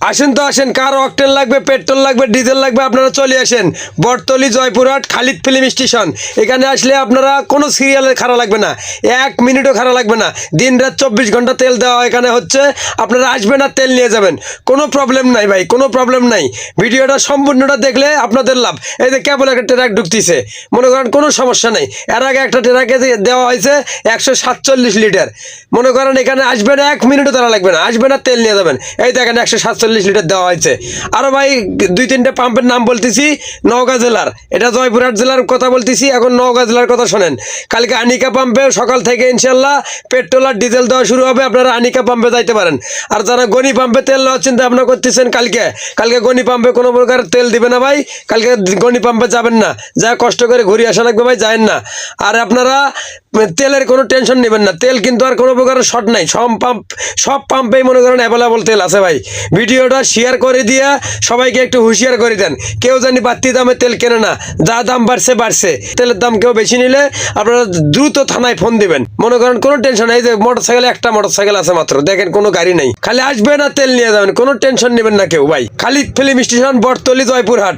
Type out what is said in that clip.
আসেন তো আসেন, কার অকটেন লাগবে, পেট্রোল লাগবে, ডিজেল লাগবে, আপনারা চলে আসেন বটতলি জয়পুরহাট খালিদ ফিল্ম স্টেশন। এখানে আসলে আপনারা কোনো সিরিয়ালের খারাপ লাগবে না, 1 মিনিটও খারাপ লাগবে না। দিন রাত 24 ঘন্টা তেল দেওয়া এখানে হচ্ছে। আপনারা আসবেন আর তেল নিয়ে যাবেন, কোনো প্রবলেম নাই ভাই, কোনো প্রবলেম নাই। ভিডিওটা সম্পূর্ণটা দেখলে আপনাদের লাভ। এই যে কেবল একটা ট্রাক ঢুকতেছে, মনে করেন কোনো সমস্যা নেই। এর আগে একটা ট্রাকে দেওয়া হয়েছে 147 লিটার। মনে করেন এখানে আসবেন, 1 মিনিটও তারা লাগবে না, আসবেন আর তেল নিয়ে যাবেন। এই দেখেন 147 লিটার দেওয়া হয়েছে। আরও ভাই 2-3টে পাম্পের নাম বলতেছি নওগাঁ জেলার, এটা জয়পুরহাট জেলার কথা বলতেছি, এখন নওগাঁ জেলার কথা শোনেন। কালকে আনিকা পাম্পে সকাল থেকে ইনশাল্লাহ পেট্রোল আর ডিজেল দেওয়া শুরু হবে, আপনারা আনিকা পাম্পে যাইতে পারেন। আর যারা গনি পাম্পে তেল নেওয়ার চিন্তা ভাবনা করতেছেন, কালকে গনি পাম্পে কোনো প্রকার তেল দিবে না ভাই। কালকে গনি পাম্পে যাবেন না, যা কষ্ট করে ঘুরে আসা লাগবে ভাই, যায়েন না। আর আপনারা তেলের কোনো টেনশন নেবেন না, তেল কিন্তু আর কোনো প্রকার শর্ট নাই। সব পাম্পেই মনে করেন অ্যাভেলেবল তেল আছে ভাই। ভিডিওটা শেয়ার করে দিয়ে সবাইকে একটু হুঁশিয়ার করে দেন, কেউ জানি বাড়তি দামে তেল কেনে না। যা দাম বাড়ছে, তেলের দাম কেউ বেশি নিলে আপনারা দ্রুত থানায় ফোন দিবেন। মনে করেন কোনো টেনশন নেই, যে একটা মোটরসাইকেল আছে মাত্র, দেখেন কোনো গাড়ি নেই, খালি আসবেন আর তেল নিয়ে যাবেন, কোনো টেনশন নেবেন না কেউ ভাই। Khalid film station, Battali, Joypurhat.